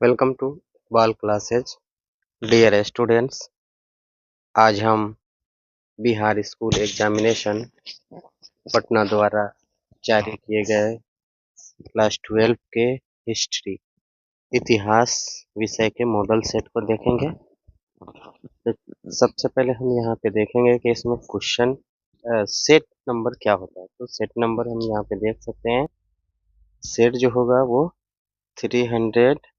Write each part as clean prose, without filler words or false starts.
Welcome to बाल classes. Dear students, आज हम बिहार स्कूल एग्जामिनेशन पटना द्वारा जारी किए गए क्लास 12 के हिस्ट्री इतिहास विषय के मॉडल सेट को देखेंगे। तो सबसे पहले हम यहाँ पे देखेंगे कि इसमें क्वेश्चन सेट नंबर क्या होता है। तो सेट नंबर हम यहाँ पे देख सकते हैं। सेट जो होगा वो 321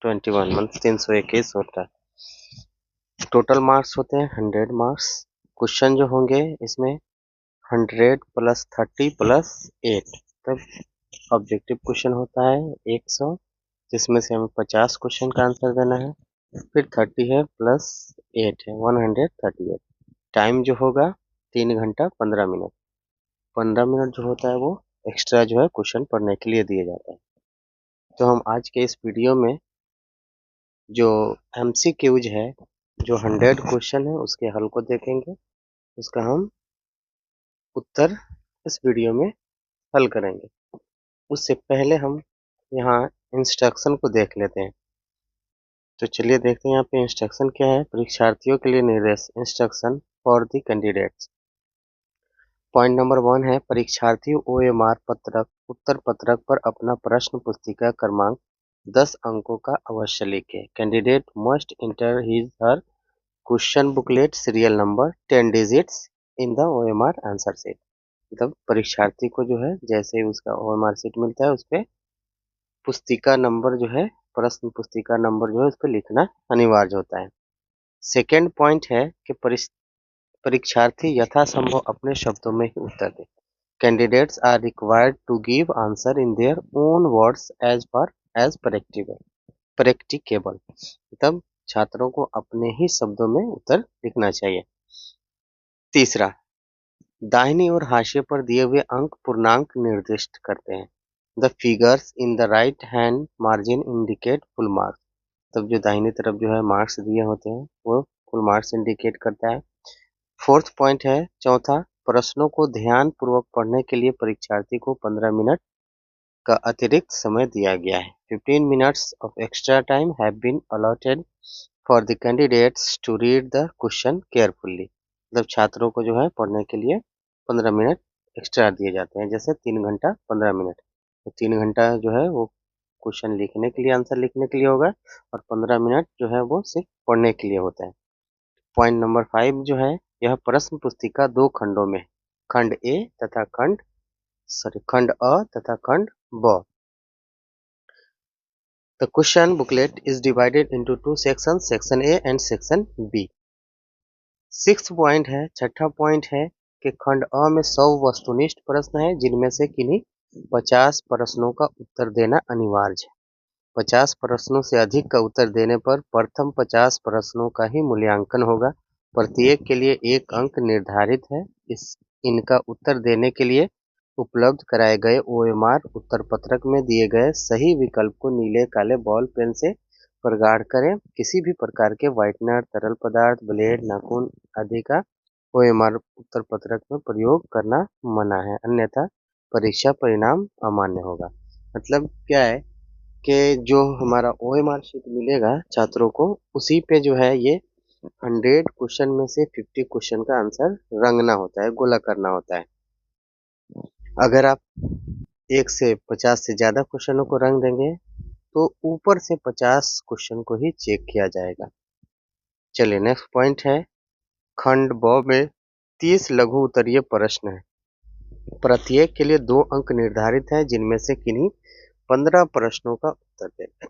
मतलब 321 होता है। टोटल मार्क्स होते हैं 100 मार्क्स। क्वेश्चन जो होंगे इसमें 100 प्लस 30 प्लस 8, तब ऑब्जेक्टिव क्वेश्चन होता है 100, जिसमें से हमें 50 क्वेश्चन का आंसर देना है। फिर 30 है प्लस 8 है 138। टाइम जो होगा 3 घंटा 15 मिनट। 15 मिनट जो होता है वो एक्स्ट्रा जो है क्वेश्चन पढ़ने के लिए दिया जाता है। तो हम आज के इस वीडियो में जो MCQs है, जो 100 क्वेश्चन है उसके हल को देखेंगे। उसका हम उत्तर इस वीडियो में हल करेंगे। उससे पहले हम यहाँ इंस्ट्रक्शन को देख लेते हैं। तो चलिए देखते हैं यहाँ पे इंस्ट्रक्शन क्या है। परीक्षार्थियों के लिए निर्देश, instruction for the candidates. Point number 1 है, परीक्षार्थी OMR पत्रक उत्तर पत्रक पर अपना प्रश्न पुस्तिका क्रमांक 10 अंकों का अवश्य लिखे। Candidate must inter his her question booklet serial number 10 digits in the OMR answer sheet. मतलब परीक्षार्थी को जो है जैसे उसका OMR शीट मिलता है उस पर पुस्तिका नंबर जो है, प्रश्न पुस्तिका नंबर जो है उस पर लिखना अनिवार्य होता है। सेकेंड पॉइंट है कि परीक्षार्थी यथासंभव अपने शब्दों में ही उत्तर दे। Candidates are required to give answer in their own words as far as practicable. मतलब छात्रों को अपने ही शब्दों में उत्तर लिखना चाहिए। तीसरा, दाहिनी ओर हाशिए पर दिए हुए अंक पूर्णांक निर्दिष्ट करते हैं। The figures in the right hand margin indicate full marks. तब जो दाहिनी तरफ जो है मार्क्स दिए होते हैं वो फुल मार्क्स इंडिकेट करता है। फोर्थ पॉइंट है, चौथा, प्रश्नों को ध्यान पूर्वक पढ़ने के लिए परीक्षार्थी को 15 मिनट का अतिरिक्त समय दिया गया है। 15 minutes of extra time have been allotted for the candidates to read the question carefully. मतलब छात्रों को जो है पढ़ने के लिए 15 मिनट एक्स्ट्रा दिए जाते हैं। जैसे 3 घंटा 15 मिनट, तो 3 घंटा जो है वो क्वेश्चन लिखने के लिए, आंसर लिखने के लिए होगा, और 15 मिनट जो है वो सिर्फ पढ़ने के लिए होता है। पॉइंट नंबर 5 जो है, यह प्रश्न पुस्तिका 2 खंडों में, खंड ए तथा खंड अ तथा खंड ब। The question booklet is divided into 2 sections, section A and section B. Six point है, छठा पॉइंट है कि खंड अ में 100 वस्तुनिष्ठ प्रश्न है, जिनमें से किन्हीं 50 प्रश्नों का उत्तर देना अनिवार्य है। 50 प्रश्नों से अधिक का उत्तर देने पर प्रथम 50 प्रश्नों का ही मूल्यांकन होगा। प्रत्येक के लिए 1 अंक निर्धारित है। इनका उत्तर देने के लिए उपलब्ध कराए गए OMR उत्तर पत्रक में दिए गए सही विकल्प को नीले काले बॉल पेन से प्रगाढ़ करें। किसी भी प्रकार के व्हाइटनर, तरल पदार्थ, ब्लेड, नाखून आदि का OMR उत्तर पत्रक में प्रयोग करना मना है, अन्यथा परीक्षा परिणाम अमान्य होगा। मतलब क्या है कि जो हमारा OMR शीट मिलेगा छात्रों को, उसी पे जो है ये 100 क्वेश्चन में से 50 क्वेश्चन का आंसर रंगना होता है, गोला करना होता है। अगर आप 1 से 50 से ज़्यादा क्वेश्चनों को रंग देंगे तो ऊपर से 50 क्वेश्चन को ही चेक किया जाएगा। चलिए नेक्स्ट पॉइंट है, खंड ब में 30 लघु उत्तरीय प्रश्न है। प्रत्येक के लिए 2 अंक निर्धारित हैं, जिनमें से किन्हीं 15 प्रश्नों का उत्तर देना।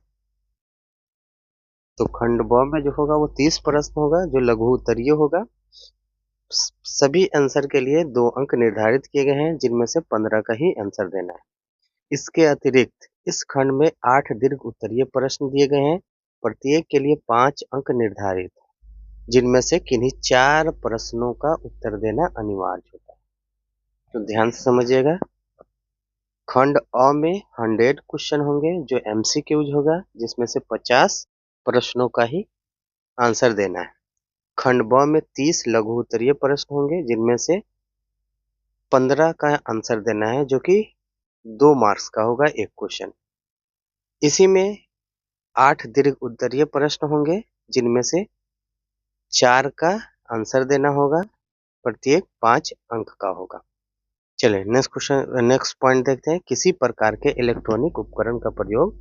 तो खंड ब में जो होगा वो 30 प्रश्न होगा जो लघु उत्तरीय होगा। सभी आंसर के लिए 2 अंक निर्धारित किए गए हैं, जिनमें से 15 का ही आंसर देना है। इसके अतिरिक्त इस खंड में 8 दीर्घ उत्तरीय प्रश्न दिए गए हैं। प्रत्येक के लिए 5 अंक निर्धारित, जिनमें से किन्हीं 4 प्रश्नों का उत्तर देना अनिवार्य होता है। तो ध्यान से समझिएगा, खंड अ में 100 क्वेश्चन होंगे जो MCQs होगा, जिसमें से 50 प्रश्नों का ही आंसर देना है। खंड ब में 30 लघु उत्तरीय प्रश्न होंगे, जिनमें से 15 का आंसर देना है, जो कि 2 मार्क्स का होगा एक क्वेश्चन। इसी में 8 दीर्घ उत्तरीय प्रश्न होंगे, जिनमें से 4 का आंसर देना होगा, प्रत्येक 5 अंक का होगा। चलिए नेक्स्ट पॉइंट देखते हैं। किसी प्रकार के इलेक्ट्रॉनिक उपकरण का प्रयोग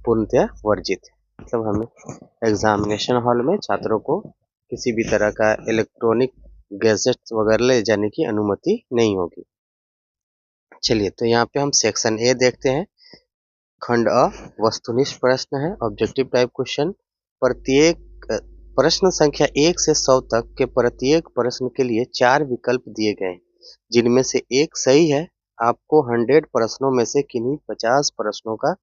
पूर्णतः वर्जित है। मतलब हमें एग्जामिनेशन हॉल में छात्रों को किसी भी तरह का इलेक्ट्रॉनिक गैजेट्स वगैरह ले जाने की अनुमति नहीं होगी। चलिए तो यहाँ पे हम सेक्शन ए देखते हैं। खंड अ वस्तुनिष्ठ प्रश्न है, ऑब्जेक्टिव टाइप क्वेश्चन। प्रत्येक प्रश्न संख्या 1 से 100 तक के प्रत्येक प्रश्न के लिए 4 विकल्प दिए गए हैं, जिनमें से एक सही है। आपको 100 प्रश्नों में से किन्हीं 50 प्रश्नों का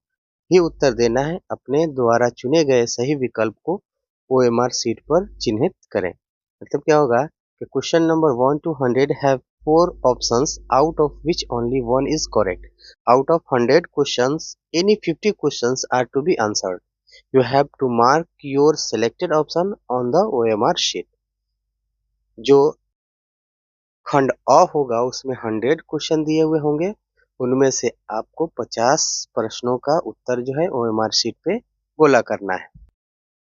ही उत्तर देना है। अपने द्वारा चुने गए सही विकल्प को ओएमआर शीट पर चिन्हित करें। मतलब क्या होगा कि question number 1 to 100 have 4 options, out of which only one is correct. Out of 100 questions, any 50 questions are to be answered. You have to mark your selected option on the OMR sheet. जो खंड अ होगा उसमें 100 question दिए हुए होंगे, उनमें से आपको 50 प्रश्नों का उत्तर जो है ओएमआर शीट पे गोला करना है।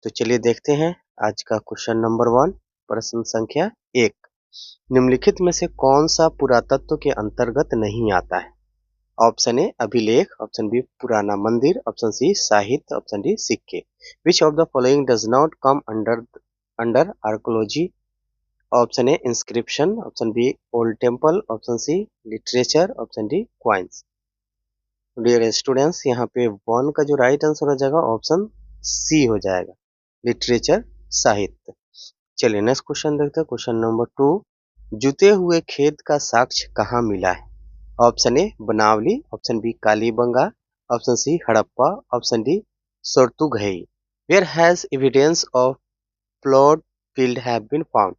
तो चलिए देखते हैं आज का क्वेश्चन नंबर 1। प्रश्न संख्या 1, निम्नलिखित में से कौन सा पुरातत्व के अंतर्गत नहीं आता है? ऑप्शन ए अभिलेख, ऑप्शन बी पुराना मंदिर, ऑप्शन सी साहित्य, ऑप्शन डी सिक्के। Which of the following does not come under archaeology? Option A inscription, option B old temple, option C literature, option D coins. Dear students, यहाँ पे 1 का जो right answer हो जाएगा ऑप्शन सी हो जाएगा, लिटरेचर साहित्य। चलिए नेक्स्ट क्वेश्चन देखते हैं। क्वेश्चन नंबर 2, जुते हुए खेत का साक्ष्य कहाँ मिला है? Option A Banawali, option B Kalibangan, option C Harappa, option D Shortugai. Where has evidence of plot field have been found?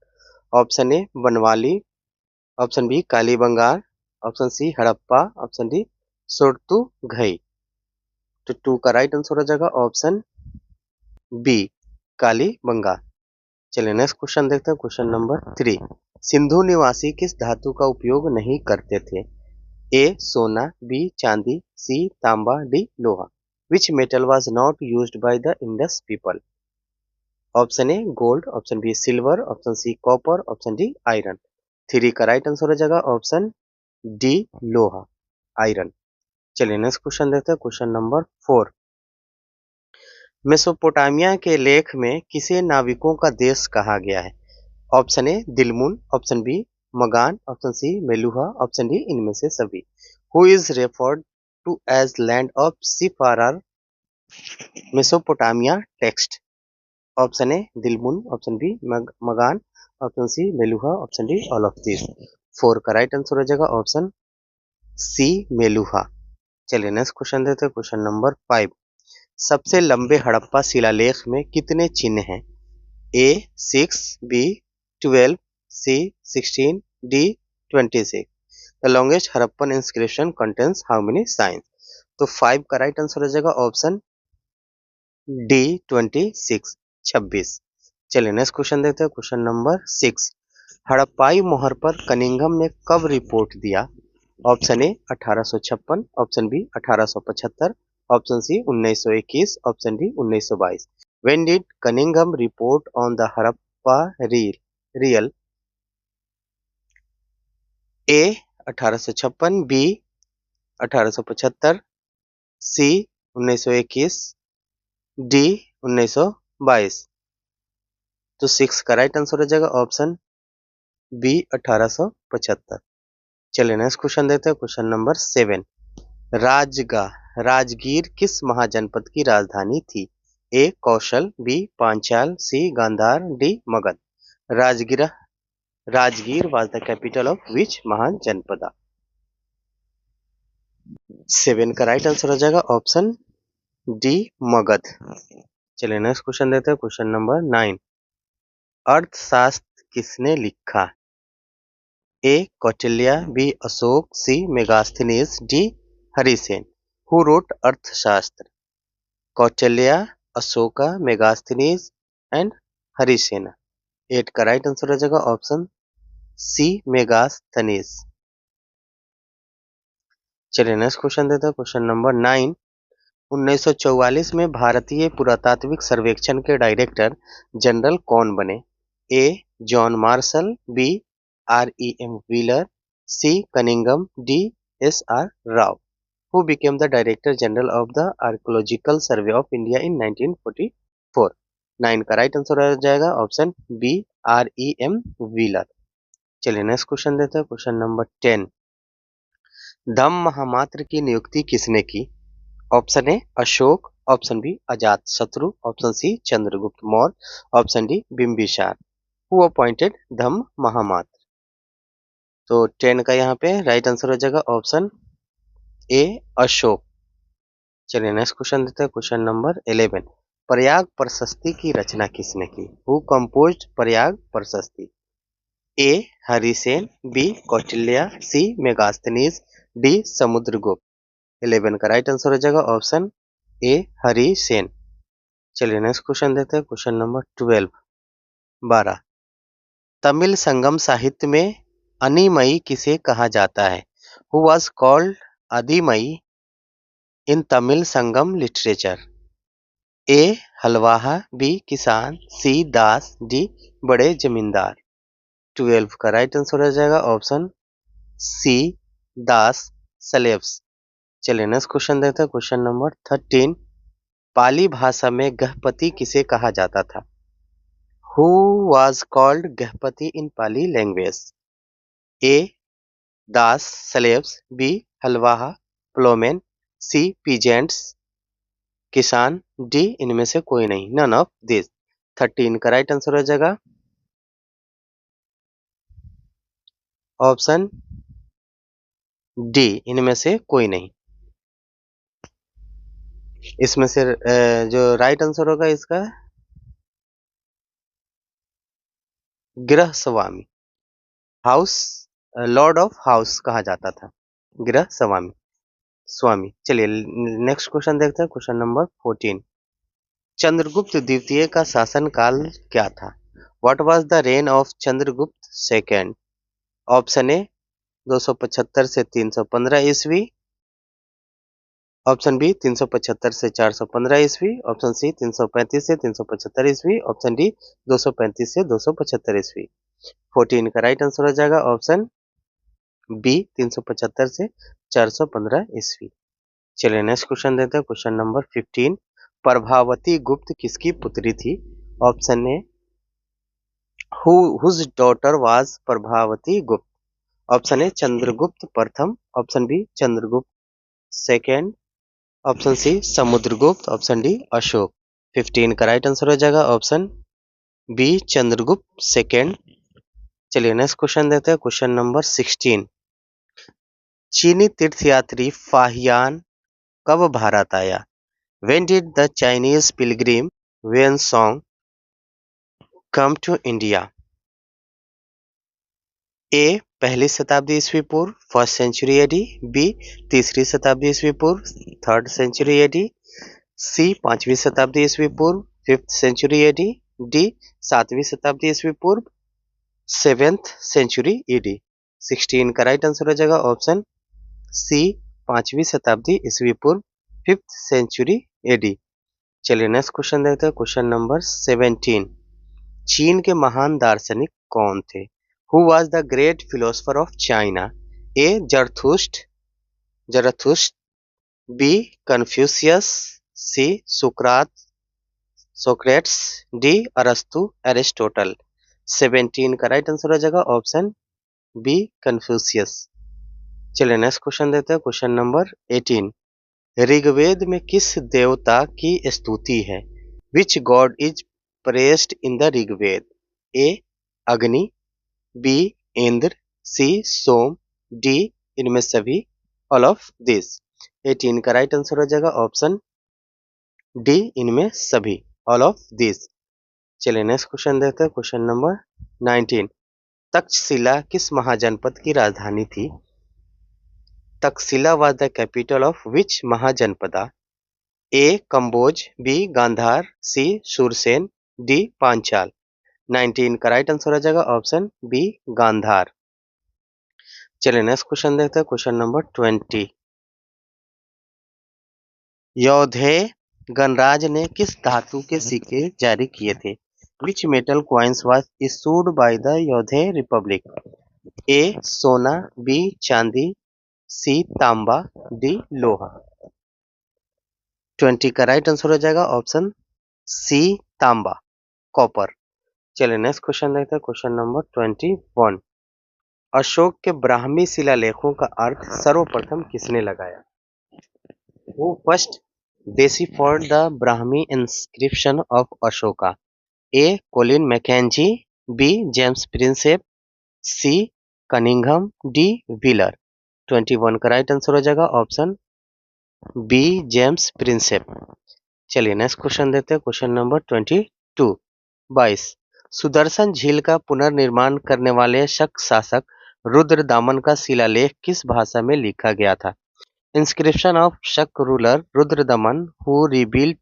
Option A Banawali, option B Kalibangan, option C Harappa, option D Shortugai. तो 2 का राइट आंसर हो जाएगा ऑप्शन बी कालीबंगा। चलिए नेक्स्ट क्वेश्चन देखते हैं। Question number 3, Sindhu निवासी किस धातु का उपयोग नहीं करते थे? ए सोना, बी चांदी, सी तांबा, डी लोहा। Which metal was not used by the Indus people? Option A gold, option B silver, option C copper, option D iron. 3 का राइट आंसर हो जाएगा ऑप्शन डी लोहा, आयरन। चलिए नेक्स्ट क्वेश्चन देखते हैं। क्वेश्चन नंबर 4, मेसोपोटामिया के लेख में किसे नाविकों का देश कहा गया है? Option A Dilmun, option B Magan, option C Meluhha, option D इनमें से सभी। Who is referred to as land of seafarer Mesopotamia text? Option A Dilmun, option B Magan, option C Meluhha, option D all of this. 4 का right answer हो जाएगा option C Meluha. चलिए next question देते हैं। Question number 5, सबसे लंबे हड़प्पा शिलालेख में कितने चिन्ह हैं? A 6, B 12, C 16, D 26। The longest Harappan inscription contains how many signs? तो 5 का राइट आंसर हो जाएगा ऑप्शन डी 26, 26। चलिए नेक्स्ट क्वेश्चन देखते हैं। क्वेश्चन नंबर 6, हड़प्पाई मोहर पर कनिंघम ने कब रिपोर्ट दिया? Option A 1856, option B 1875, option C 1921, option D 1922। When did Cunningham report on the Harappa real? A 1856, B 1875, C 1921, D 1922। तो 6 का राइट आंसर हो जाएगा ऑप्शन बी 1875। चलिए नेक्स्ट क्वेश्चन देते हैं। क्वेश्चन नंबर 7, राजगीर किस महाजनपद की राजधानी थी? A Kosala, B Panchal, C Gandhar, D Magadh. Rajgir was the capital of which mahajanapada? 7 का राइट आंसर हो जाएगा ऑप्शन डी मगध। चलिए नेक्स्ट क्वेश्चन देते हैं। क्वेश्चन नंबर 9, अर्थशास्त्र किसने लिखा? A Kautilya, B Ashok, C Megasthenes, D Harisen. Who wrote Arthashastra? Kautilya, Ashoka, Megasthenes and Harisen. 8 का राइट आंसर हो जाएगा ऑप्शन सी मेगास्थनीज। चलिए नेक्स्ट क्वेश्चन देते हैं। क्वेश्चन नंबर 9, 1944 में भारतीय पुरातात्विक सर्वेक्षण के डायरेक्टर जनरल कौन बने? A. John Marshall, B. R E M Wheeler, C. Cunningham, D. S R Rao. Who became the Director General of the Archaeological Survey of India in 1944? 9 का राइट आंसर हो जाएगा option B, R E M Wheeler. चलिए next question देते हैं, question number 10. धम्म महामात्र की नियुक्ति किसने की? Option A Ashok, option B Ajatashatru, option C Chandragupta Maurya, option D Bimbisara. Who appointed dhamma mahamatra? तो 10 का यहाँ पे राइट आंसर हो जाएगा ऑप्शन ए अशोक. चलिए नेक्स्ट क्वेश्चन देते हैं, क्वेश्चन नंबर 11. प्रयाग प्रशस्ति की रचना किसने की? हु कंपोज्ड प्रयाग प्रशस्ति? ए हरिसेन, बी कौटिल्य, सी मेगास्थनीज, डी समुद्रगुप्त. 11 का राइट आंसर हो जाएगा ऑप्शन ए हरिसेन. चलिए नेक्स्ट क्वेश्चन देते हैं, क्वेश्चन नंबर 12. तमिल संगम साहित्य में अनिमई किसे कहा जाता है? Who was called adimai in Tamil Sangam literature? A हलवाहा, बी किसान, सी दास, डी बड़े जमींदार. 12 का राइट आंसर हो जाएगा ऑप्शन सी दास सलेब्स. चलिए नेक्स्ट क्वेश्चन देते हैं, क्वेश्चन नंबर 13. पाली भाषा में गहपति किसे कहा जाता था? Who was called gahapati in Pali language? A दास सलेब्स, बी हलवाहा प्लोमेन, सी पीजेंट्स, किसान, डी इनमें से कोई नहीं, नन ऑफ दिस. 13 का राइट आंसर हो जाएगा ऑप्शन डी इनमें से कोई नहीं. इसमें से जो राइट आंसर होगा इसका गृह स्वामी, हाउस लॉर्ड ऑफ हाउस कहा जाता था, गृह स्वामी स्वामी. चलिए नेक्स्ट क्वेश्चन देखते हैं, क्वेश्चन नंबर 14. चंद्रगुप्त द्वितीय का शासन काल क्या था? What was the reign of Chandragupta second? Option A 275 से 315 ईस्वी, ऑप्शन बी 375 से 415 ईस्वी, ऑप्शन सी 335 से 375 ईस्वी, ऑप्शन डी 235 से 275 ईस्वी. 14 का राइट आंसर हो जाएगा ऑप्शन बी 375 से 415 ईस्वी. चलिए नेक्स्ट क्वेश्चन देते हैं, क्वेश्चन नंबर 15. प्रभावती गुप्त किसकी पुत्री थी? Option A whose daughter was Prabhavati Gupta, option A Chandragupta प्रथम, option B Chandragupta second, option C Samudragupta, option D Ashoka. 15 का राइट आंसर हो जाएगा ऑप्शन बी चंद्रगुप्त सेकेंड. चलिए नेक्स्ट क्वेश्चन देते हैं, क्वेश्चन नंबर 16. चीनी तीर्थयात्री फाहियान कब भारत आया? When did the Chinese pilgrim Yuan Song come to India? ए पहली शताब्दी ईस्वी पूर्व फर्स्ट सेंचुरी एडी, बी तीसरी शताब्दी ईस्वी पूर्व थर्ड सेंचुरी एडी, सी पांचवी शताब्दी ईस्वी पूर्व फिफ्थ सेंचुरी एडी, डी सातवीं शताब्दी ईस्वी पूर्व सेवेंथ सेंचुरी एडी. 16 का राइट आंसर हो जाएगा ऑप्शन सी पांचवी शताब्दी ईस्वी पूर्व फिफ्थ सेंचुरी एडी. चलिए नेक्स्ट क्वेश्चन देखते हैं, क्वेश्चन नंबर 17. चीन के महान दार्शनिक कौन थे? Who was the great philosopher of China? A Zarathustra, B Confucius, C Socrates, D अरस्तु एरिस्टोटल. 17 का राइट आंसर हो जाएगा ऑप्शन बी कन्फ्यूशियस. चलिए नेक्स्ट क्वेश्चन देते हैं, क्वेश्चन नंबर 18. ऋग्वेद में किस देवता की स्तुति है? Which god is praised in the Rigveda? A Agni, B Indra, C Soma, D इनमें सभी ऑल ऑफ दिस. 18 का राइट आंसर हो जाएगा ऑप्शन डी इनमें सभी ऑल ऑफ दिस. चलिए नेक्स्ट क्वेश्चन देखते हैं, क्वेश्चन नंबर 19. तक्षशिला किस महाजनपद की राजधानी थी? Takshashila was the capital of which mahajanapada? A Kamboja, B Gandhar, C Surasena, D Panchal. 19 का राइट आंसर हो जाएगा ऑप्शन बी गांधार. चलिए नेक्स्ट क्वेश्चन देखते हैं, क्वेश्चन नंबर 20. योधे गणराज ने किस धातु के सिक्के जारी किए थे? Which metal coins was issued by the Yaudheya republic? A सोना, बी चांदी, सी तांबा, डी लोहा। 20 का राइट आंसर हो जाएगा ऑप्शन सी तांबा, कॉपर। चलिए नेक्स्ट क्वेश्चन देखते हैं, क्वेश्चन नंबर 21। अशोक के ब्राह्मी शिलालेखों का अर्थ सर्वप्रथम किसने लगाया? Who first deciphered the Brahmi inscription of Ashoka? A. Colin Mackenzie, B. James Prinsep, C. Cunningham, D. Wheeler। 21 का राइट आंसर हो जाएगा ऑप्शन बी जेम्स प्रिंसेप। चलिए नेक्स्ट क्वेश्चन देते हैं, क्वेश्चन नंबर 22। सुदर्शन झील का पुनर्निर्माण करने वाले शक शासक रुद्रदामन का शिलालेख किस भाषा में लिखा गया था? Inscription of Shak ruler Rudradaman who rebuilt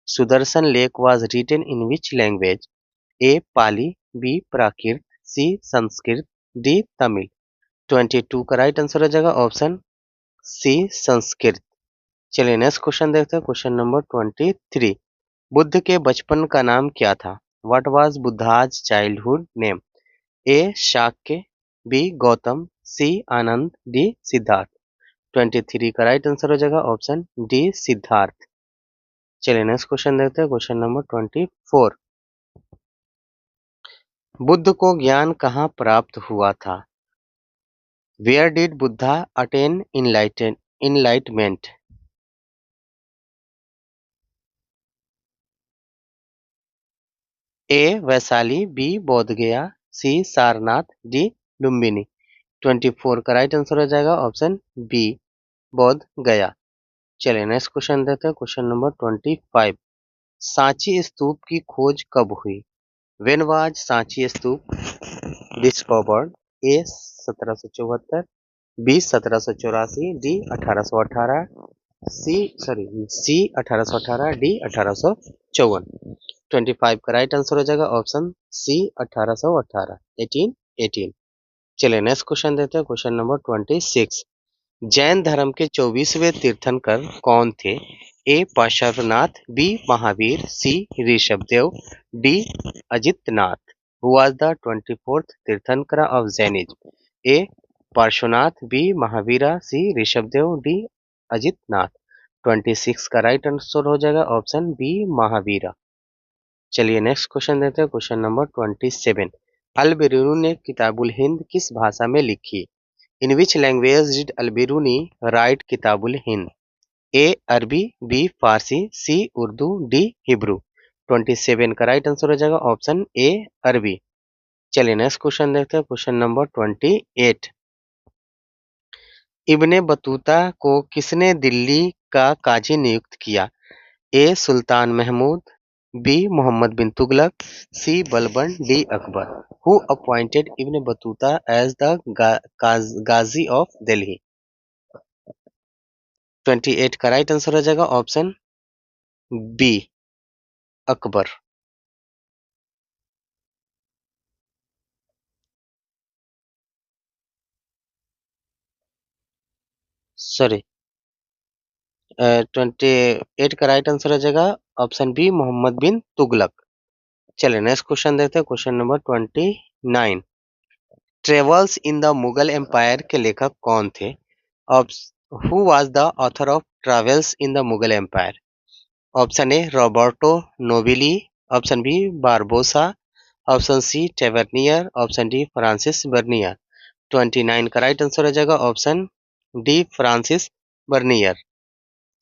Sudarshan Lake was written in which language? A. Pali, B. Prakrit, C. Sanskrit, D. Tamil। 22 का राइट आंसर हो जाएगा ऑप्शन सी संस्कृत। चलिए नेक्स्ट क्वेश्चन देखते हैं, क्वेश्चन नंबर 23। बुद्ध के बचपन का नाम क्या था? What was Buddha's childhood name? A. Shakya, B. Gautam, C. Anand, D. Siddharth. 23 का राइट आंसर हो जाएगा ऑप्शन डी सिद्धार्थ। चलिए नेक्स्ट क्वेश्चन देखते हैं, क्वेश्चन नंबर 24। बुद्ध को ज्ञान कहाँ प्राप्त हुआ था? Where did Buddha attain enlightenment? A Vaishali, B Bodh Gaya, C Sarnath, D Lumbini. 24 का राइट आंसर हो जाएगा ऑप्शन बी बोध गया। चलिए नेक्स्ट क्वेश्चन देखते हैं, क्वेश्चन नंबर 25। सांची स्तूप की खोज कब हुई? When was Sanchi stupa discovered? A 1774, B 1784, D 1818, C 1818, D 1854। 25 का राइट आंसर हो जाएगा ऑप्शन सी 1818, 1818। चलिए नेक्स्ट क्वेश्चन देते हैं, क्वेश्चन नंबर 26। जैन धर्म के 24वें तीर्थंकर कौन थे? A Parshvanath, B Mahavir, C Rishabhdev, D Ajitnath. Who was the 24th tirthankar of Jainism? A Parshvanath, B Mahavira, C Rishabhdev, D Ajitnath. 26 का राइट आंसर हो जाएगा ऑप्शन बी महावीरा। चलिए नेक्स्ट क्वेश्चन देते हैं, क्वेश्चन नंबर 27। अल बिरूनी ने किताबुल हिंद किस भाषा में लिखी? In which language did Al Biruni write Kitabul Hind? A अरबी, बी फारसी, सी उर्दू, डी हिब्रू। 27 का राइट आंसर हो जाएगा ऑप्शन ए अरबी। चलिए नेक्स्ट क्वेश्चन देखते हैं, क्वेश्चन नंबर 28। इब्ने बतूता को किसने दिल्ली का काजी नियुक्त किया? A Sultan Mahmud, B Muhammad bin Tughlaq, C Balban, D Akbar. Who appointed Ibn Battuta as the qazi of Delhi? 28 का राइट आंसर हो जाएगा ऑप्शन बी अकबर। सॉरी, 28 का राइट आंसर हो जाएगा ऑप्शन बी मोहम्मद बिन तुगलक। चलिए नेक्स्ट क्वेश्चन देखते हैं, question number 29। Travels in the Mughal empire के लेखक कौन थे? Who was the author of travels in the Mughal empire? Option A Roberto Nobili, option B Barbosa, option C Tavernier, option D Francis Bernier. 29 का right answer हो जाएगा option D Francis Bernier.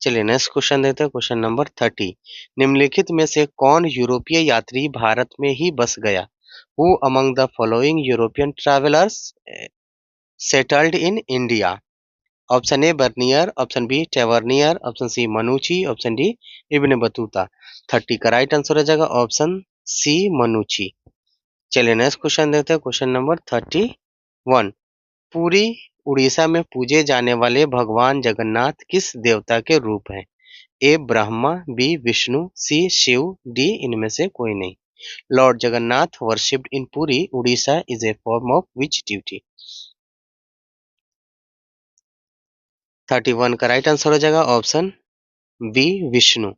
चलिए next question देते हैं, question number 30। निम्नलिखित में से कौन यूरोपीय यात्री भारत में ही बस गया? Who among the following European travellers settled in India? Option A Bernier, option B Tavernier, option C Manucci, option D Ibn Battuta. 30 का राइट आंसर हो जाएगा ऑप्शन सी मनुची। चलिए नेक्स्ट क्वेश्चन देते हैं, क्वेश्चन नंबर 31। पूरी उड़ीसा में पूजे जाने वाले भगवान जगन्नाथ किस देवता के रूप हैं? ए ब्रह्मा, बी विष्णु, सी शिव, डी इनमें से कोई नहीं। Lord Jagannath worshipped in Puri Orissa is a form of which duty? 31 का राइट आंसर हो जाएगा ऑप्शन बी विष्णु।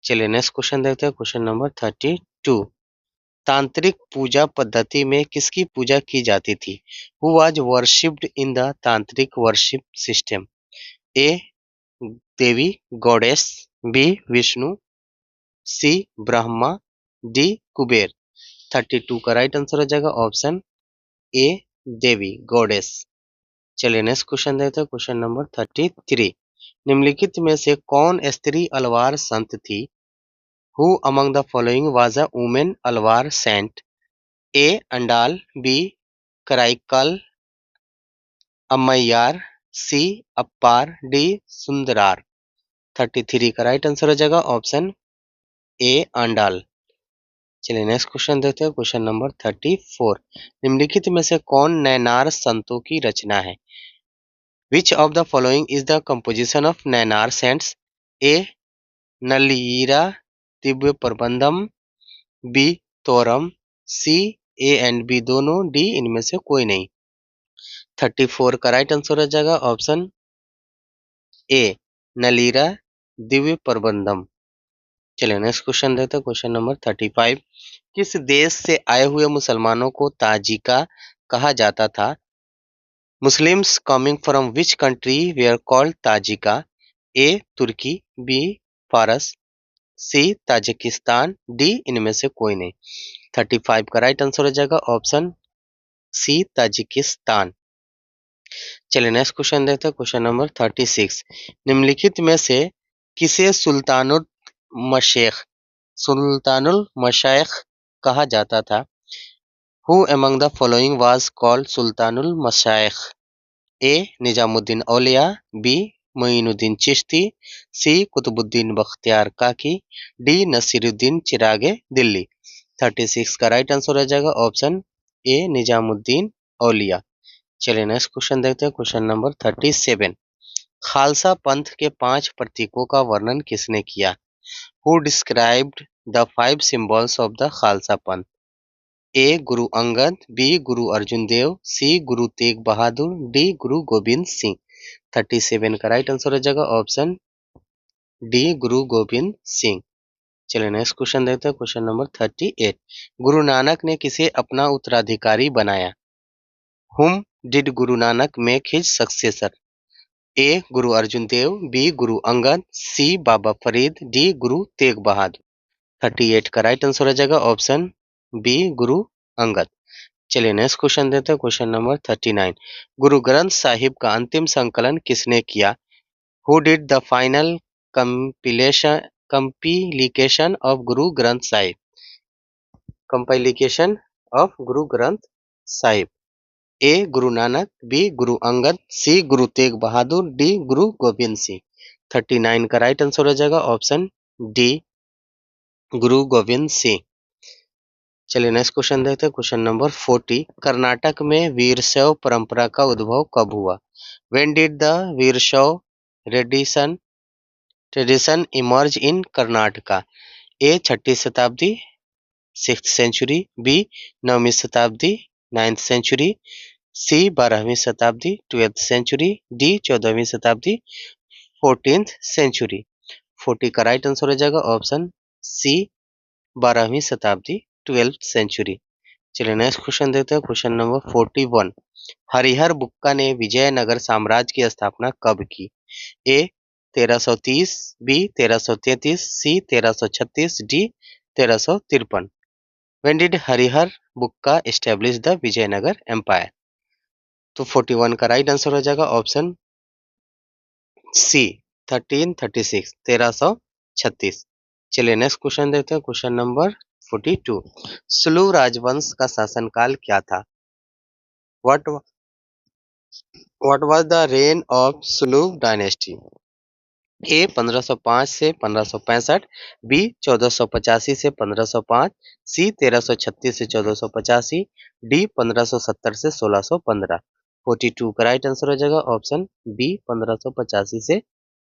चलिए नेक्स्ट क्वेश्चन देखते हैं, क्वेश्चन नंबर 32। तांत्रिक पूजा पद्धति में किसकी पूजा की जाती थी? Who was worshipped in the तांत्रिक वर्शिप सिस्टम? ए देवी गॉडेस, बी विष्णु, सी ब्रह्मा, डी कुबेर। 32 का राइट आंसर हो जाएगा ऑप्शन ए देवी गॉडेस। चलिए नेक्स्ट क्वेश्चन देखते हैं, क्वेश्चन नंबर 33। निम्नलिखित में से कौन स्त्री अलवार संत थी? Who among the following was a women Alvar saint? A Andal, B Karaikal Ammaiyar, C Appar, D Sundarar. 33 का राइट आंसर हो जाएगा ऑप्शन ए अंडाल। चलिए नेक्स्ट क्वेश्चन देखते हैं, क्वेश्चन नंबर 34। निम्नलिखित में से कौन नैनार संतों की रचना है? Which of the following is the composition of Nayanar saints? A Nalayira Divya Prabandham, B Tevaram, C A and B दोनों, डी इनमें से कोई नहीं। 34 का राइट आंसर हो जाएगा ऑप्शन ए नलीरा दिव्य प्रबंधम। चलिए नेक्स्ट क्वेश्चन देखते हैं, क्वेश्चन नंबर 35। किस देश से आए हुए मुसलमानों को ताजिका कहा जाता था? Muslims coming from which country were called Tajika? A तुर्की, बी फारस, सी ताजिकिस्तान, डी इनमें से कोई नहीं। 35 का राइट आंसर हो जाएगा ऑप्शन सी ताजिकिस्तान। चलिए नेक्स्ट क्वेश्चन देखते हैं, क्वेश्चन नंबर 36। निम्नलिखित में से किसे सुल्तानुल मशाइख कहा जाता था? Who among the following was called Sultanul Mashaikh? A Nizamuddin Auliya, B Moinuddin Chishti, C Qutbuddin Bakhtiyar Kaki, D Naseeruddin चिरागे Delhi. 36 का राइट आंसर हो जाएगा ऑप्शन ए निजामुद्दीन औलिया। चलिए नेक्स्ट क्वेश्चन देखते हैं, क्वेश्चन नंबर 37। खालसा पंथ के 5 प्रतीकों का वर्णन किसने किया? Who described the 5 symbols of the Khalsa पंथ? ए गुरु अंगद, बी गुरु अर्जुन देव, सी गुरु तेग बहादुर, डी गुरु गोविंद सिंह। 37 का राइट आंसर हो जाएगा ऑप्शन डी गुरु गोविंद सिंह। चलिए नेक्स्ट क्वेश्चन देखते हैं, क्वेश्चन नंबर 38। गुरु नानक ने किसे अपना उत्तराधिकारी बनाया? Whom did Guru Nanak make his successor? A. Guru Arjun Dev, B. Guru Angad, C. Baba Farid, D. Guru Tegh Bahadur। 38 का राइट आंसर हो जाएगा ऑप्शन बी गुरु अंगद। चलिए नेक्स्ट क्वेश्चन देते हैं, क्वेश्चन नंबर 39। गुरु ग्रंथ साहिब का अंतिम संकलन किसने किया? Who did the final compilation of Guru Granth Sahib? कंपाइलिकेशन of Guru Granth Sahib. A Guru Nanak, B Guru Angad, C Guru Tegh Bahadur, D गुरु गोविंद सिंह। 39 का राइट आंसर हो जाएगा ऑप्शन डी गुरु गोविंद सिंह। चलिए नेक्स्ट क्वेश्चन देखते हैं, क्वेश्चन नंबर 40। कर्नाटक में वीरशैव परंपरा का उद्भव कब हुआ? When did the Virashaiva tradition emerge in Karnataka? A 6ठी शताब्दी 6th सेंचुरी, बी 9वीं शताब्दी 9th सेंचुरी, सी 12वीं शताब्दी 12th सेंचुरी, डी 14वीं शताब्दी 14th सेंचुरी। 40 का राइट आंसर हो जाएगा ऑप्शन सी 12वीं शताब्दी 12th सेंचुरी। चलिए नेक्स्ट क्वेश्चन देखते हैं, क्वेश्चन नंबर 41। हरिहर बुक्का ने विजयनगर साम्राज्य की स्थापना कब की? A 1330, B 1333, C 1336, D 1353। When did Harihara Bukka establish the Vijayanagara empire? तो 41 का राइट आंसर हो जाएगा ऑप्शन सी 1336 1336। चलिए नेक्स्ट क्वेश्चन देखते हैं, क्वेश्चन नंबर 42। सुलू राजवंश का शासनकाल क्या था? What what was the reign of Saluva dynasty? A 1505 से 1565, बी 1485 से 1505, सी 1336 से 1485, डी 1570 से 1615। 42 का राइट आंसर हो जाएगा ऑप्शन बी 1585 से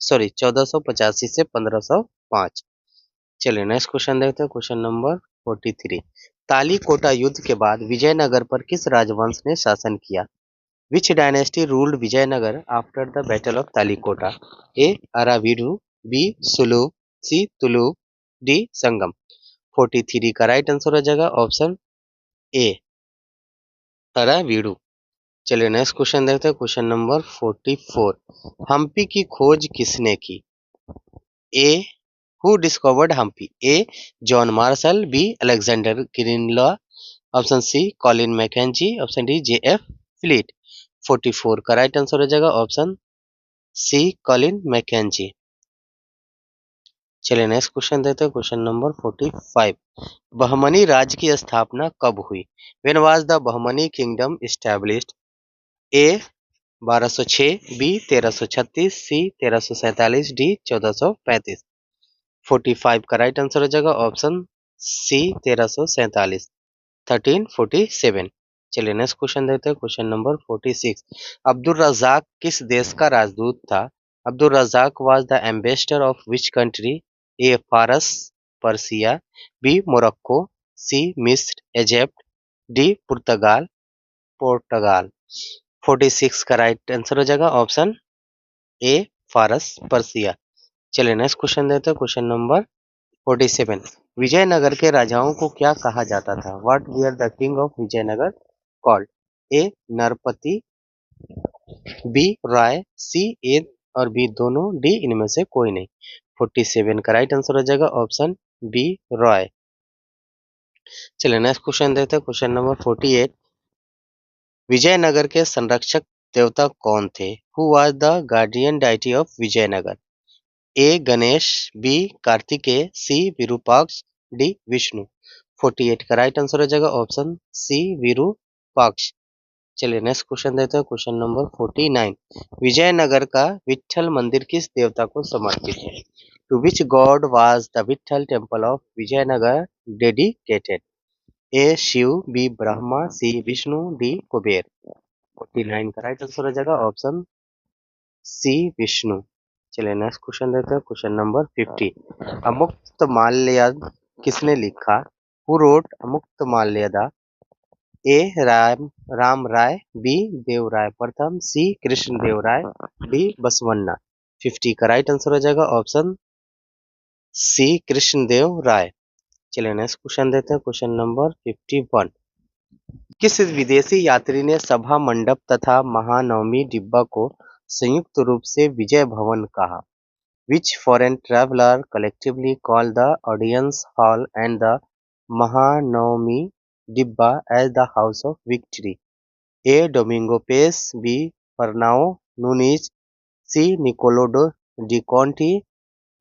1485 से 1505। चलिए नेक्स्ट क्वेश्चन देखते हैं, क्वेश्चन नंबर 43। तालीकोटा युद्ध के बाद विजयनगर पर किस राजवंश ने शासन किया? Which dynasty ruled Vijayanagar after the Battle of Talikota? A. Aravidu, B Saluva, C Tuluva, D Sangama. 43 का राइट आंसर हो जाएगा ऑप्शन ए अरावीडू। चलिए नेक्स्ट क्वेश्चन देखते हैं, क्वेश्चन नंबर 44। हम्पी की खोज किसने की? ए who discovered Hampi? A John Marshall, B Alexander Greenlaw, option C Colin Mackenzie, option D J F Fleet. 44 का राइट आंसर हो जाएगा ऑप्शन सी कॉलिन मैकेंजी। चलिए नेक्स्ट क्वेश्चन देते हैं, क्वेश्चन नंबर 45। बहमनी राज्य की स्थापना कब हुई? When was the Bahmani kingdom established? A 1206, B 1336, C 1347, D 1435। 45 का राइट आंसर हो जाएगा ऑप्शन सी 1347, 1347। चलिए नेक्स्ट क्वेश्चन देते हैं, क्वेश्चन नंबर 46। अब्दुल रजाक किस देश का राजदूत था? Abdul Razzaq was the ambassador of which country? A फारस पर्सिया, बी मोरक्को, सी मिस्र इजिप्ट, डी पुर्तगाल पोर्टुगाल। 46 का राइट आंसर हो जाएगा ऑप्शन ए फारस पर्सिया। चलिए नेक्स्ट क्वेश्चन देते हैं, क्वेश्चन नंबर 47। विजयनगर के राजाओं को क्या कहा जाता था? What were the king of Vijayanagara called? A Narapati, B Raya, C A और बी दोनों, डी इनमें से कोई नहीं। 47 का राइट आंसर हो जाएगा ऑप्शन बी रॉय। चलिए नेक्स्ट क्वेश्चन देते हैं, क्वेश्चन नंबर 48। विजयनगर के संरक्षक देवता कौन थे? Who was the guardian deity of Vijayanagara? A Ganesha, B Kartikeya, C Virupaksha, D Vishnu. 48 का राइट आंसर हो जाएगा ऑप्शन सी विरूपाक्ष। चलिए नेक्स्ट क्वेश्चन देते हैं, क्वेश्चन नंबर 49। विजयनगर का विट्ठल मंदिर किस देवता को समर्पित है? To which god was the Vitthala temple of Vijayanagara dedicated? A Shiva, B Brahma, C Vishnu, D Kubera. 49 का राइट आंसर हो जाएगा ऑप्शन सी विष्णु। चलिए नेक्स्ट क्वेश्चन देते हैं, क्वेश्चन नंबर 50। अमुक्तमाल्यदा किसने लिखा? Who wrote Amuktamalyada? A Rama Raya, B Deva Raya प्रथम, सी कृष्ण देव राय, डी बसवन्ना। 50 का राइट आंसर हो जाएगा ऑप्शन सी कृष्ण देव राय। चलिए नेक्स्ट क्वेश्चन देते हैं, क्वेश्चन नंबर 51। किस विदेशी यात्री ने सभा मंडप तथा महानवमी डिब्बा को संयुक्त रूप से विजय भवन कहा? Which foreign traveler collectively called the audience hall and the Mahanavami Dibba as the House of Victory? A. Domingo Pace, B. Fernão Nunes, C. Nicolo di Conti,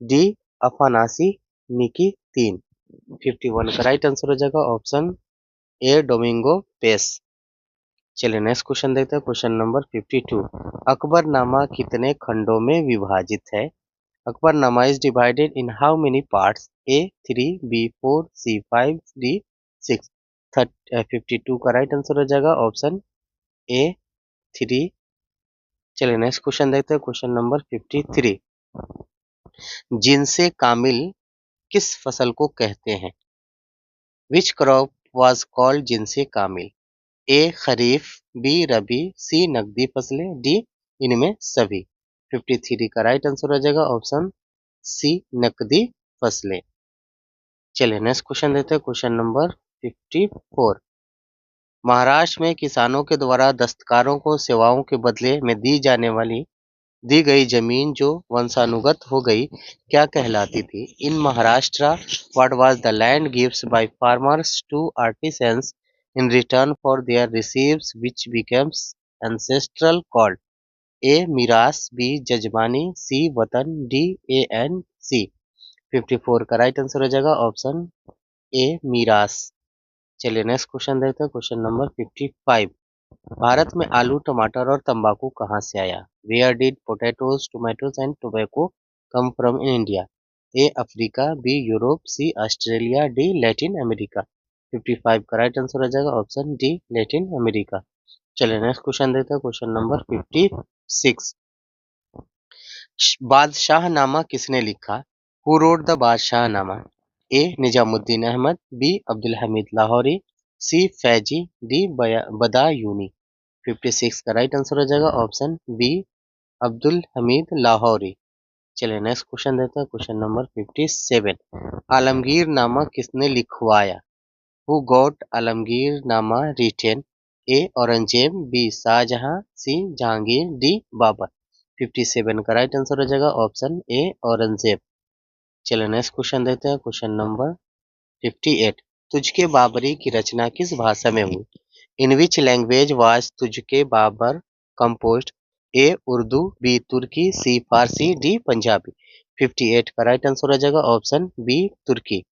D. Afanasi Niki 3। 51 का राइट आंसर हो जाएगा option ए Domingo Paes. चलिए next question देखते हैं, question number 52। Akbarnama कितने खंडों में विभाजित है? Akbarnama is divided in how many parts? A 3, B 4, C 5, D 6। 52 का राइट आंसर हो जाएगा ऑप्शन ए 3। चलिए नेक्स्ट क्वेश्चन देखते हैं, क्वेश्चन नंबर 53। जिनसे कामिल किस फसल को कहते हैं? विच क्रॉप वाज कॉल्ड जिनसे कामिल? ए खरीफ, बी रबी, सी नकदी फसलें, डी इनमें सभी। 53 का राइट आंसर हो जाएगा ऑप्शन सी नकदी फसलें। चलिए नेक्स्ट क्वेश्चन देते हैं, क्वेश्चन नंबर 54। महाराष्ट्र में किसानों के द्वारा दस्तकारों को सेवाओं के बदले में दी गई जमीन जो वंशानुगत हो गई क्या कहलाती थी? In Maharashtra what was the land gives by farmers to artisans in return for their receives which becomes ancestral called? A मिरास, बी जजमानी, सी वतन, डी ए एन सी। 54 का राइट आंसर हो जाएगा ऑप्शन ए मीरास। चलिए नेक्स्ट क्वेश्चन देखते हैं, question number 55। Bharat में आलू, टमाटर और तंबाकू कहाँ से आया? Where did potatoes, tomatoes and tobacco come from in India? A Africa, B Europe, C Australia, D Latin America. 55 का राइट आंसर हो जाएगा ऑप्शन डी लैटिन अमेरिका। चलिए नेक्स्ट क्वेश्चन देखते हैं, क्वेश्चन नंबर 56। बादशाहनामा किसने लिखा? Who wrote the Badshahnama? A Nizamuddin Ahmad, B Abdul Hamid Lahori, C Faizi, D Badayuni. 56 का right answer हो जाएगा ऑप्शन बी अब्दुल हमीद लाहौरी। चलिए नेक्स्ट क्वेश्चन देते हैं, क्वेश्चन नंबर 57। आलमगीर नामा किसने लिखवाया? हु गॉट आलमगीर नामा रिटेन? ए औरंगजेब, बी शाहजहां, सी जहांगीर, डी बाबर। 57 का राइट आंसर हो जाएगा ऑप्शन ए औरंगजेब। चलिए नेक्स्ट क्वेश्चन देते हैं, क्वेश्चन नंबर 58। तुझके बाबरी की रचना किस भाषा में हुई? इन विच लैंग्वेज वाज तुझके Babur composed? A Urdu, B Turki, C Farsi, D Punjabi. 58 का राइट आंसर हो जाएगा ऑप्शन बी तुर्की।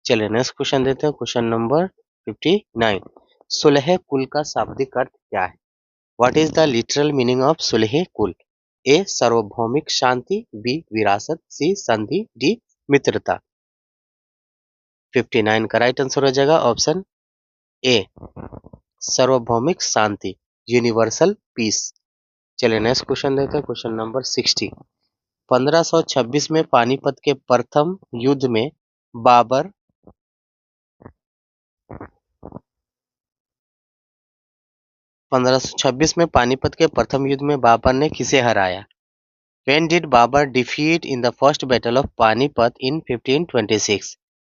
चलिए नेक्स्ट क्वेश्चन देते हैं, क्वेश्चन नंबर 59। सुलह कुल का शाब्दिक अर्थ क्या है? What is the literal meaning of Sulh Kul? A सार्वभौमिक शांति, बी विरासत, सी संधि, डी मित्रता। 59 का राइट आंसर हो जाएगा ऑप्शन ए सार्वभौमिक शांति, यूनिवर्सल पीस। चलिए नेक्स्ट क्वेश्चन देते हैं, क्वेश्चन नंबर 60। 1526 में पानीपत के प्रथम युद्ध में बाबर 1526 में पानीपत के प्रथम युद्ध में बाबर ने किसे हराया? When did Babur defeat in the first battle of Panipat in 1526?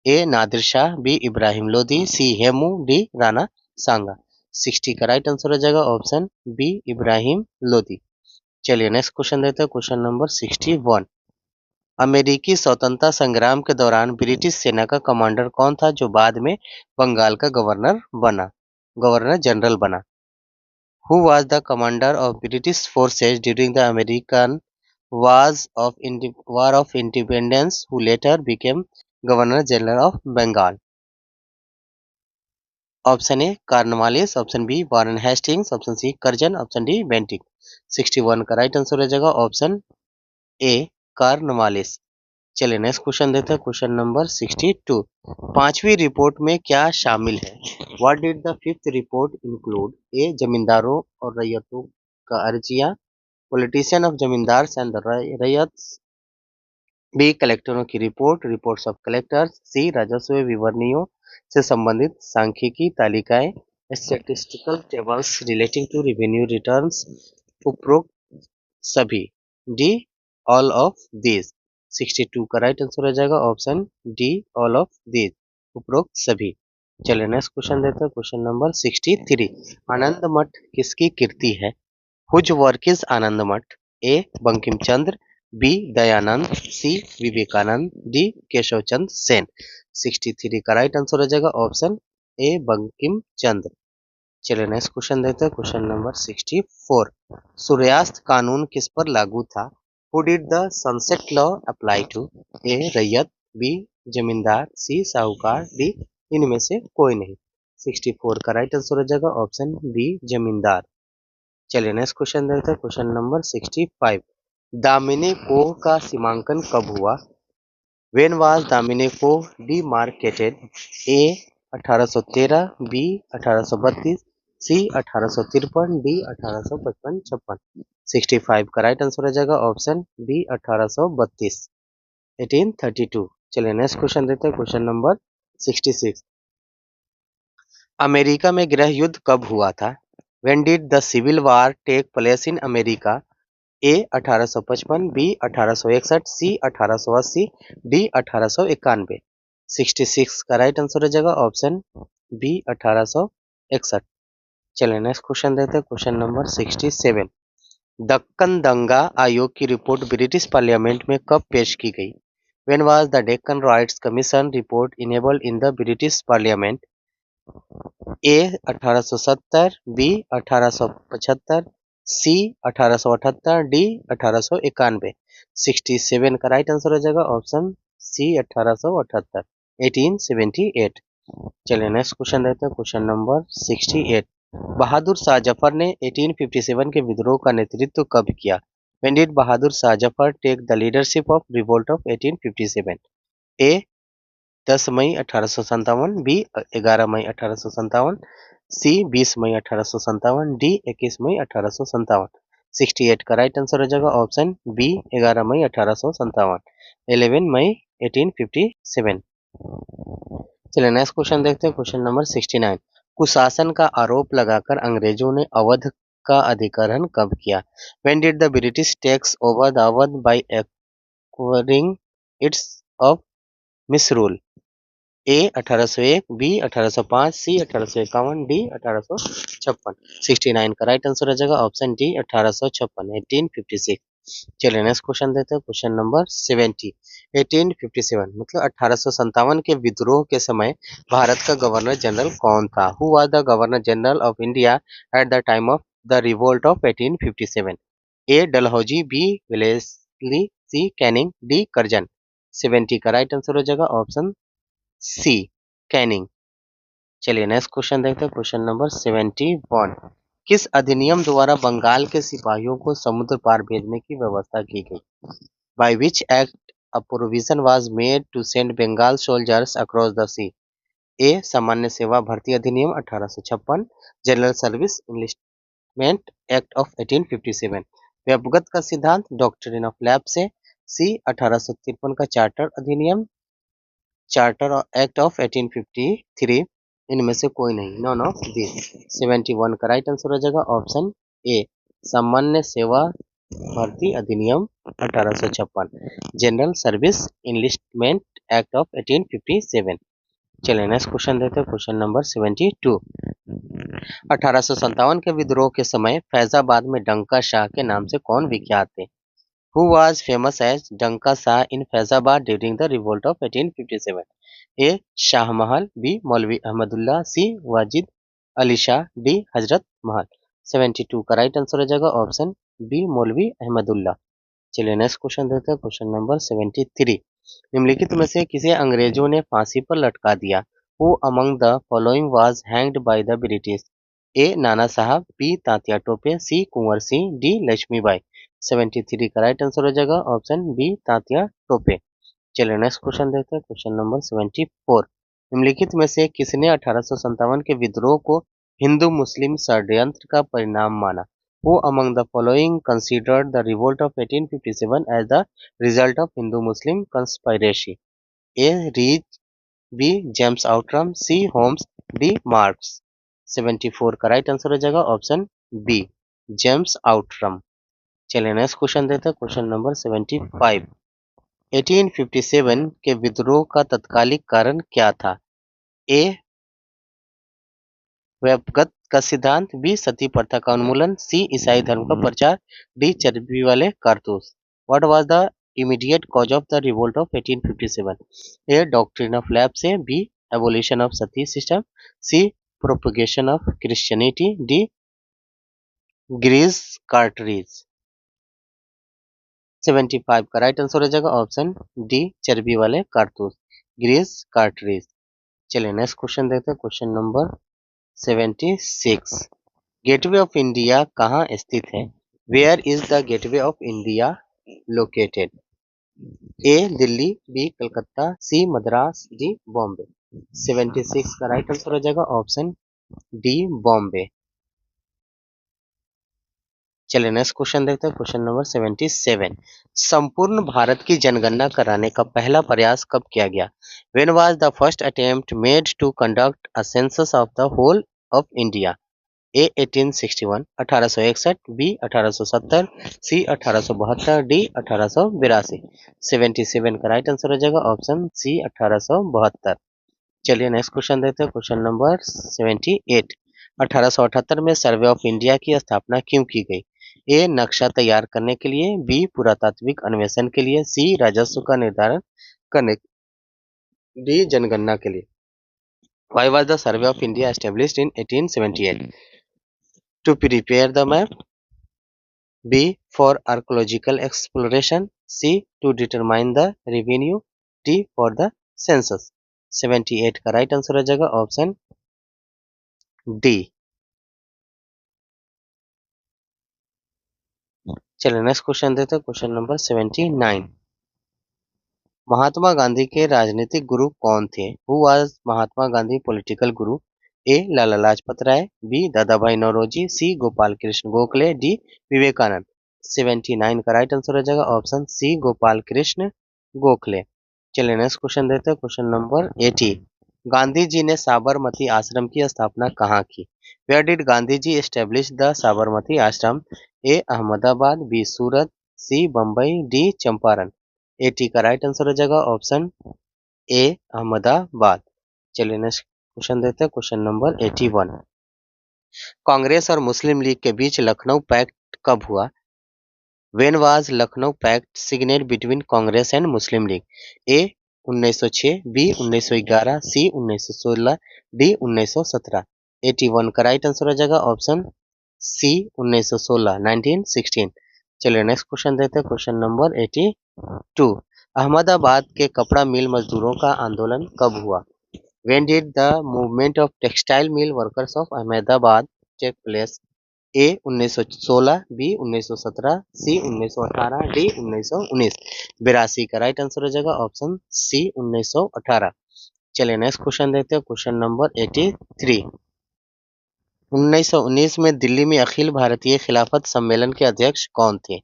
A. Nadir Shah, B. Ibrahim Lodi, C. Hemu, D. Rana सांगा। 60 का राइट आंसर हो जाएगा ऑप्शन बी इब्राहिम लोदी। चलिए नेक्स्ट क्वेश्चन देते हैं, क्वेश्चन नंबर 61। अमेरिकी स्वतंत्रता संग्राम के दौरान ब्रिटिश सेना का कमांडर कौन था जो बाद में बंगाल का गवर्नर जनरल बना? Who was the commander of British forces during the American War of Independence, who later became Governor General of Bengal? Option A Cornwallis, option B Warren Hastings, option C Curzon, option D Bentinck. 61 का right answer हो जाएगा option A Cornwallis. चलिए next question देते हैं, question number 62। पांचवी report में क्या शामिल है? What did the fifth report include? A जमींदारों और रैयतों का अर्जिया, politician of zamindars and ryots, B कलेक्टरों की रिपोर्ट्स ऑफ कलेक्टर्स, सी राजस्व विवरणियों से संबंधित सांख्यिकी तालिकाएं, statistical tables relating to revenue returns, उपरोक्त सभी, डी ऑल ऑफ दीज। 62 का राइट आंसर हो जाएगा option D all of these, उपरोक्त सभी। चलिए नेक्स्ट क्वेश्चन देते हैं, क्वेश्चन नंबर 63। आनंद मठ किसकी कीर्ति है? हुज वर्क इज आनंद मठ? ए बंकिम चंद्र, बी दयानंद, सी विवेकानंद, डी केशव चंद्र सेन। 63 का राइट आंसर हो जाएगा ऑप्शन ए बंकिम चंद्र। चलिए नेक्स्ट क्वेश्चन देते हैं, क्वेश्चन नंबर 64। सूर्यास्त कानून किस पर लागू था? Who did the sunset law apply to? A ryot, B जमींदार, सी साहूकार, डी इनमें से कोई नहीं। 64 का राइट आंसर हो जाएगा ऑप्शन बी जमींदार। चलिए नेक्स्ट क्वेश्चन देखते हैं, क्वेश्चन नंबर 65। दामिनी कोह का सीमांकन कब हुआ? When was Damin-i-Koh demarcated? A 1813, B 1832, C 1853, D 1855-56। 65 का राइट आंसर हो जाएगा ऑप्शन बी 1832, 1832। चलिए नेक्स्ट क्वेश्चन देते हैं, क्वेश्चन नंबर 66। अमेरिका में गृह युद्ध कब हुआ था? When did the Civil War take place in America? A 1855, B 1861, C 1880, D 1891। 66 का राइट आंसर हो जाएगा ऑप्शन बी 1861। चलिए नेक्स्ट क्वेश्चन देते हैं, क्वेश्चन नंबर 67। दक्कन दंगा आयोग की रिपोर्ट ब्रिटिश पार्लियामेंट में कब पेश की गई? When was the Deccan Rights Commission report enabled in the British Parliament? A 1870, B 1875, C 1878, D 1891। 67 का राइट आंसर हो जाएगा ऑप्शन सी 1878, 1878। चलिए नेक्स्ट क्वेश्चन देखते हैं, क्वेश्चन नंबर 68। बहादुर शाह जफर ने 1857 के विद्रोह का नेतृत्व कब किया? When did Bahadur Shah Zafar take the leadership of revolt of 1857? A 10 मई 1857, बी 11 मई 1857, सी 20 मई 1857, डी 21 मई 1857। 68 का राइट आंसर हो जाएगा ऑप्शन बी 11 मई 1857, 11 मई 1857। चलिए नेक्स्ट क्वेश्चन देखते हैं, क्वेश्चन नंबर 69। कुशासन का आरोप लगाकर अंग्रेजों ने अवध का अधिग्रहण कब किया? When did the British takes over the Awadh by acquiring its of misrule? A 1801, B 1805, C 1851, D 1856। 69 का राइट आंसर हो जाएगा ऑप्शन डी 1856, 1856। चलिए नेक्स्ट क्वेश्चन देते हैं, क्वेश्चन नंबर 70। 1857 मतलब 1857 के विद्रोह के समय भारत का गवर्नर जनरल कौन था? Who was the governor general of India at the time of the revolt of 1857? A Dalhousie, B Wellesley, C Canning, D Curzon. 70 का राइट आंसर हो जाएगा ऑप्शन सी कैनिंग। चलिए नेक्स्ट क्वेश्चन देखते हैं, question number 71। किस अधिनियम द्वारा बंगाल के सिपाहियों को समुद्र पार भेजने की व्यवस्था की गई? By which act a provision was made to send Bengal soldiers across the sea? A सामान्य सेवा भर्ती अधिनियम 1856, general service enlistment act of 1857, व्यवगत का सिद्धांत डॉक्ट्रिन ऑफ लैप्स से, सी 1853 का चार्टर अधिनियम चार्टर एक्ट ऑफ 1853, इनमें से कोई नहीं, नॉन ऑफ दिस। 71 का राइट आंसर हो जाएगा ऑप्शन ए सामान्य सेवा भर्ती अधिनियम 1856, general service enlistment act of 1857। चलिए नेक्स्ट क्वेश्चन देते हैं, क्वेश्चन नंबर 72। 1857 के विद्रोह के समय फैजाबाद में डंका शाह के नाम से कौन विख्यात थे? Who was famous as Danka Shah in Faizabad during the revolt of 1857? A. Shah Mahal, B. Maulvi Ahmadullah, C. Wajid Ali Shah, D. Hazrat Mahal। 72 का राइट आंसर हो जाएगा ऑप्शन बी मौलवी अहमदुल्ला। चलिए नेक्स्ट क्वेश्चन देते हैं, question number 73। निम्नलिखित में से किसे अंग्रेजों ने फांसी पर लटका दिया? Who among the following was hanged by the British? ए नाना साहब, बी तात्या टोपे, सी कुंवर सिंह, डी लक्ष्मीबाई। 73 का राइट आंसर हो जाएगा ऑप्शन बी तात्या टोपे। चलिए नेक्स्ट क्वेश्चन देखते हैं, क्वेश्चन नंबर 74। निम्नलिखित में से किसने 1857 के विद्रोह को हिंदू मुस्लिम षड्यंत्र का परिणाम माना? Who among the following considered the revolt of 1857 as the result of Hindu-Muslim conspiracy? A. Reed, B. James Outram, C Holmes, D Marx. 74 का राइट आंसर हो जाएगा ऑप्शन बी जेम्स आउटरम। चलिए नेक्स्ट क्वेश्चन देते हैं, question number 75। 1857 के विद्रोह का तत्कालिक कारण क्या था? ए व्यपगत का सिद्धांत, बी सती प्रथा का उन्मूलन, सी ईसाई धर्म का प्रचार, डी चर्बी वाले कारतूस। What was the immediate cause of the revolt of 1857? A doctrine of lapse, B abolition of sati system, C propagation of Christianity, D grease cartridges. 75 का राइट आंसर हो जाएगा ऑप्शन डी चर्बी वाले कारतूस, ग्रीस कार्टरीज। चलिए नेक्स्ट क्वेश्चन देखते हैं, question number 76। Gateway of India कहाँ स्थित है? Where is the gateway of India located? A Delhi, B Calcutta, C Madras, D Bombay. 76 का राइट आंसर हो जाएगा ऑप्शन डी बॉम्बे। चलिए नेक्स्ट क्वेश्चन देखते हैं, क्वेश्चन नंबर 77। संपूर्ण भारत की जनगणना कराने का पहला प्रयास कब किया गया? When was the first attempt made to conduct a census of the whole of India? A 1861, 1861, B 1870, C 1872, D 1882। 77 का राइट आंसर हो जाएगा ऑप्शन सी 1872। चलिए नेक्स्ट क्वेश्चन देखते हैं, क्वेश्चन नंबर 78। 1878 में सर्वे ऑफ इंडिया की स्थापना क्यों की गई? ए नक्शा तैयार करने के लिए, बी पुरातात्विक अन्वेषण के लिए, सी राजस्व का निर्धारण करने, डी जनगणना के लिए। Why was the Survey of India established in 1878? To prepare the map, B for archaeological exploration, C to determine the revenue, D for the census। 78 का राइट आंसर हो जाएगा ऑप्शन डी। चलिए नेक्स्ट क्वेश्चन देते हैं, question number 79। Mahatma Gandhi के राजनीतिक गुरु कौन थे? Who was Mahatma Gandhi political Guru? A Lala Lajpat Rai, B दादा भाई नौरोजी, सी गोपाल कृष्ण गोखले, डी विवेकानंद। 79 का राइट आंसर हो जाएगा ऑप्शन सी गोपाल कृष्ण गोखले। चलिए नेक्स्ट क्वेश्चन देते हैं, क्वेश्चन नंबर 80। गांधी जी ने साबरमती आश्रम की स्थापना कहाँ की? Where did Gandhi ji establish the Sabarmati ashram? A Ahmedabad, B Surat, C Bombay, D Champaran. 80 का राइट आंसर हो जाएगा ऑप्शन ए अहमदाबाद। चलिए नेक्स्ट क्वेश्चन देते हैं, क्वेश्चन नंबर 81। कांग्रेस और मुस्लिम लीग के बीच लखनऊ पैक्ट कब हुआ? When was Lucknow Pact signed between Congress and Muslim League? A 1906, B 1911, C 1916, D 1917। 81 का राइट आंसर हो जाएगा ऑप्शन सी 1916 1916। चलिए नेक्स्ट क्वेश्चन देते हैं, क्वेश्चन नंबर 82। अहमदाबाद के कपड़ा मिल मजदूरों का आंदोलन कब हुआ? When did the movement of textile mill workers of Ahmedabad take place? A 1916, B 1917, C 1918, D 1919। 82 का राइट आंसर हो जाएगा ऑप्शन सी 1918। चलिए नेक्स्ट क्वेश्चन देखते हैं, क्वेश्चन नंबर 83। 1919 में दिल्ली में अखिल भारतीय खिलाफत सम्मेलन के अध्यक्ष कौन थे?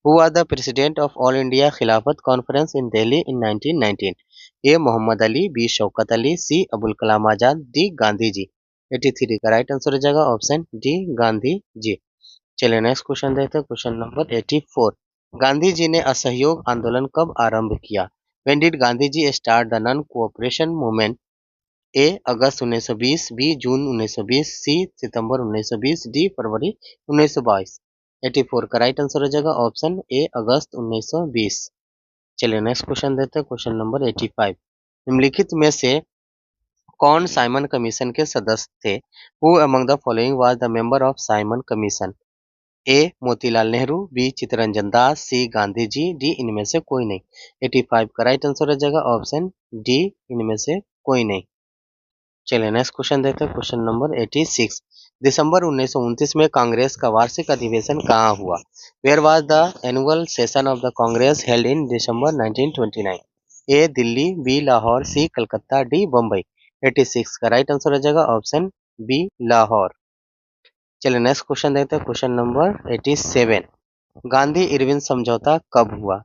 Who are the president of all India Khilafat conference in Delhi in 1919? A Mohammad Ali, B Shaukat Ali, C Abul Kalam Azad, D Gandhi ji. 83 का राइट आंसर हो जाएगा ऑप्शन डी गांधी जी। चलिए नेक्स्ट क्वेश्चन देखते हैं, क्वेश्चन नंबर 84। गांधी जी ने असहयोग आंदोलन कब आरंभ किया? When did Gandhi ji start the non cooperation movement? A अगस्त 1920, बी जून 1920, सी सितंबर 1920, डी फरवरी 1922। 84 का राइट आंसर हो जाएगा ऑप्शन ए अगस्त 1920। चलिए नेक्स्ट क्वेश्चन देते हैं, क्वेश्चन नंबर 85। निम्नलिखित में से कौन साइमन कमीशन के सदस्य थे? Who among the following was the member of Simon commission? A Motilal Nehru, B Chittaranjan Das, C Gandhi ji, D इनमें से कोई नहीं। 85 का राइट आंसर हो जाएगा ऑप्शन डी इनमें से कोई नहीं। चलिए नेक्स्ट क्वेश्चन देखते हैं, क्वेश्चन नंबर 86। दिसंबर 1929 में कांग्रेस का वार्षिक अधिवेशन कहाँ हुआ? Where was the annual session of the Congress held in December 1929? A Delhi, B Lahore, C Calcutta, D Bombay. 86 का राइट आंसर हो जाएगा ऑप्शन बी लाहौर। चलिए नेक्स्ट क्वेश्चन देखते हैं, क्वेश्चन नंबर 87। गांधी इरविन समझौता कब हुआ?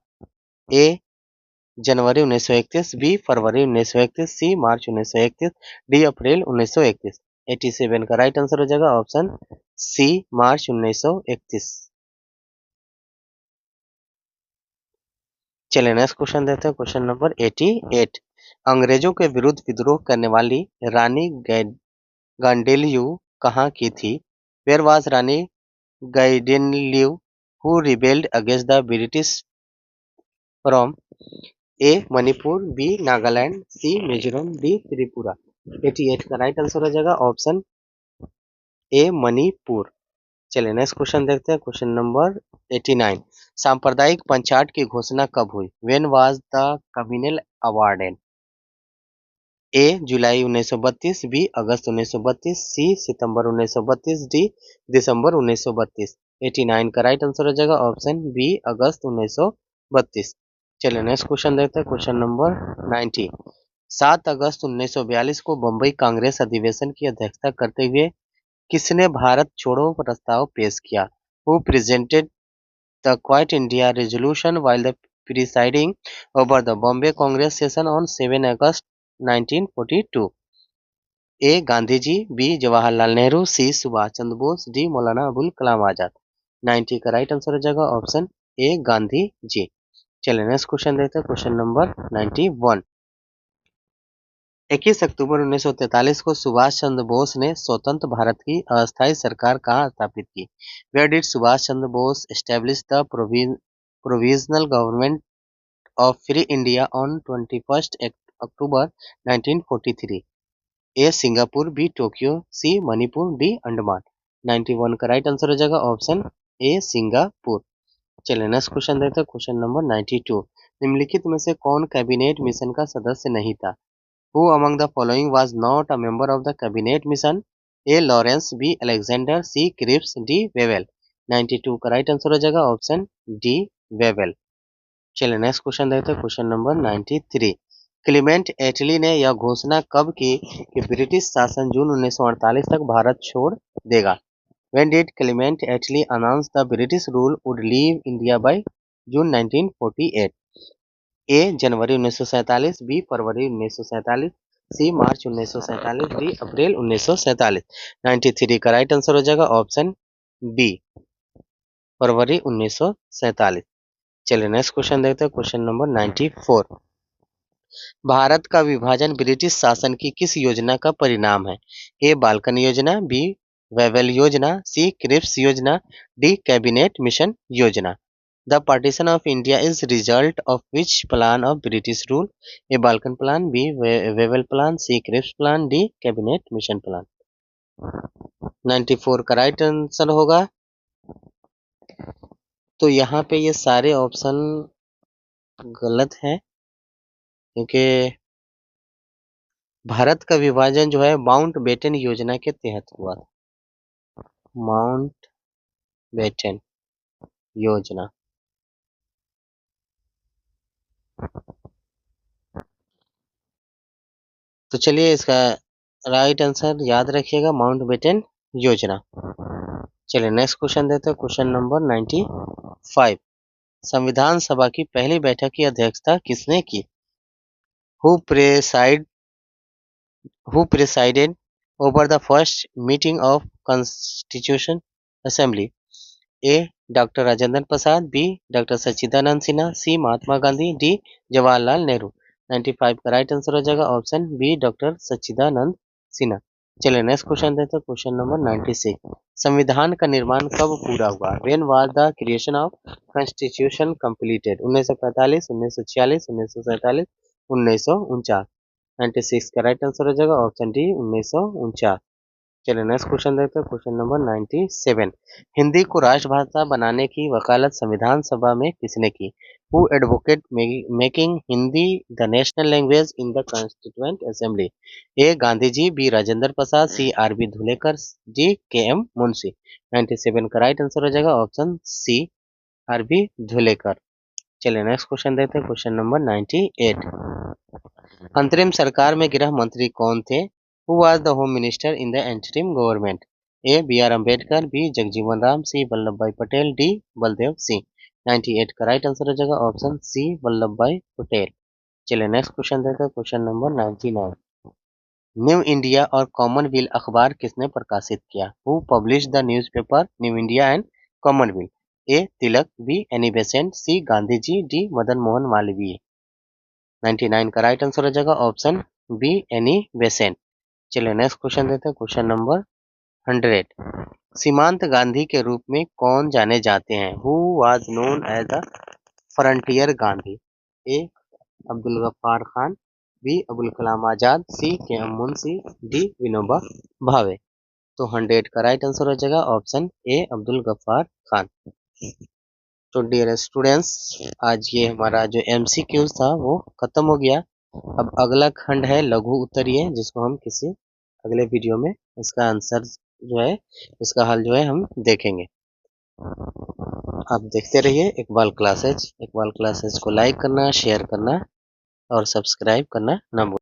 ए जनवरी 1931, बी फरवरी 1931, सी मार्च 1931, डी अप्रैल 1931। 87 का राइट आंसर हो जाएगा ऑप्शन सी मार्च 1931। चलिए नेक्स्ट क्वेश्चन देते हैं, क्वेश्चन नंबर 88। अंग्रेजों के विरुद्ध विद्रोह करने वाली रानी गांडेलियू कहाँ की थी? Where was Rani Gaidinliu who rebelled against the British from? A Manipur, B Nagaland, C Mizoram, D Tripura. 88 का राइट आंसर हो जाएगा ऑप्शन ए मणिपुर। चलिए नेक्स्ट क्वेश्चन देखते हैं, क्वेश्चन नंबर 89। सांप्रदायिक पंचायत की घोषणा कब हुई? When was the communal awarded? A जुलाई 1932, बी अगस्त 1932, सी सितंबर 1932, डी दिसंबर 1932। 89 का राइट आंसर हो जाएगा ऑप्शन बी अगस्त 1932। चलिए नेक्स्ट क्वेश्चन देखते हैं, क्वेश्चन नंबर 90। 7 अगस्त 1942 को बम्बई कांग्रेस अधिवेशन की अध्यक्षता करते हुए किसने भारत छोड़ो प्रस्ताव पेश किया? Who presented the quite India resolution while the presiding over the Bombay Congress session on 7 August 1942? A Gandhi ji, B Jawaharlal Nehru, C Subhash Chandra Bose, D Maulana Abul Kalam आजाद। 90 का राइट आंसर हो जाएगा ऑप्शन ए गांधी जी। चलिए नेक्स्ट क्वेश्चन देखते हैं, क्वेश्चन नंबर 91। 21 अक्टूबर 1943 को सुभाष चंद्र बोस ने स्वतंत्र भारत की अस्थायी सरकार कहाँ स्थापित की? Where did Subhash Chandra Bose establish the provisional government of free India on 21 October 1943? A Singapore, B Tokyo, C Manipur, D Andaman. 91 का राइट आंसर हो जाएगा ऑप्शन ए सिंगापुर। चलिए नेक्स्ट क्वेश्चन देखते हैं, क्वेश्चन नंबर 92। निम्नलिखित में से कौन कैबिनेट मिशन का सदस्य नहीं था? Who among the following was not a member of the cabinet mission? A. Lawrence, B. Alexander, C. Cripps, D. Wavell। 92 का राइट आंसर हो जाएगा ऑप्शन डी वेवेल। चलिए नेक्स्ट क्वेश्चन देखते हैं, क्वेश्चन नंबर 93। क्लीमेंट एटली ने यह घोषणा कब की कि ब्रिटिश शासन जून 1948 तक भारत छोड़ देगा? When did Clement Attlee announce the British rule would leave India by June 1948? A जनवरी 1947, बी फरवरी 1947, सी मार्च 1947, डी अप्रैल 1947। 93 का राइट आंसर हो जाएगा ऑप्शन बी फरवरी 1947। चलिए नेक्स्ट क्वेश्चन देखते हैं, क्वेश्चन नंबर 94। भारत का विभाजन ब्रिटिश शासन की किस योजना का परिणाम है? ए बाल्कन योजना, बी वेवेल योजना, सी क्रिप्स योजना, डी कैबिनेट मिशन योजना। The partition of India is result of which plan of British rule? A Balkan plan, B Wavell plan, C Cripps plan, D cabinet mission plan. 94 का right answer होगा। तो यहाँ पे ये सारे option गलत हैं, क्योंकि भारत का विभाजन जो है माउंट बेटन योजना के तहत हुआ था। माउंट बेटन योजना। तो चलिए इसका राइट आंसर याद रखिएगा, माउंट बेटन योजना। चलिए नेक्स्ट क्वेश्चन देते हैं, क्वेश्चन नंबर 95। संविधान सभा की पहली बैठक की अध्यक्षता किसने की? Who preside who presided over the first meeting of Constitution Assembly? A. Dr. Rajendra Prasad, B. Dr. Sachidanand Sinha, C. Mahatma Gandhi, D. Jawaharlal Nehru। 95 का राइट आंसर हो जाएगा ऑप्शन बी, डॉक्टर सच्चिदानंद सिन्हा। चलिए नेक्स्ट क्वेश्चन देते हैं, question number 96। संविधान का निर्माण कब पूरा हुआ? When was the creation of constitution completed? 1945, 1946, 1947, 1949। 96 का राइट आंसर हो जाएगा ऑप्शन डी, 1949। चलिए नेक्स्ट क्वेश्चन देखते हैं, क्वेश्चन नंबर 97। हिंदी को राष्ट्रभाषा बनाने की वकालत संविधान सभा में किसने की? Who advocate making Hindi the national language in the constituent assembly? A Gandhi ji, B Rajendra Prasad, C R B Dhulekar, D K M Munshi. 97 का राइट आंसर हो जाएगा option C, R B Dhulekar. चलिए नेक्स्ट क्वेश्चन देखते हैं, क्वेश्चन नंबर 98। अंतरिम सरकार में गृह मंत्री कौन थे? Who was the home minister in the interim government? A B R Ambedkar, B Jagjivan Ram, C Vallabhbhai Patel, D Baldev Singh. 98 का राइट आंसर हो जाएगा ऑप्शन सी, वल्लभ भाई पटेल। चलिए नेक्स्ट क्वेश्चन देखते हैं, क्वेश्चन नंबर 99। न्यू इंडिया और कॉमनवेल्थ अखबार किसने प्रकाशित किया? Who publish the newspaper New India and Commonwealth? A Tilak, B Annie Besant, C Gandhi ji, D Madan Mohan Malviya. 99 का राइट आंसर हो जाएगा ऑप्शन बी, एनी बेसेंट। चलिए नेक्स्ट क्वेश्चन देते हैं, क्वेश्चन नंबर 100। सीमांत गांधी के रूप में कौन जाने जाते हैं? Who was known as the frontier Gandhi? A Abdul Ghaffar Khan, B Abul Kalam Azad, C K M Munshi, D Vinoba Bhave. तो 100 का राइट आंसर हो जाएगा ऑप्शन ए, अब्दुल गफ्फार खान। तो डियर स्टूडेंट्स, आज ये हमारा जो MCQ था वो खत्म हो गया। अब अगला खंड है लघु उत्तरीय, जिसको हम किसी अगले वीडियो में इसका आंसर जो है, इसका हल जो है हम देखेंगे। आप देखते रहिए इकबाल क्लासेज। इकबाल क्लासेज को लाइक करना, शेयर करना और सब्सक्राइब करना ना भूलें।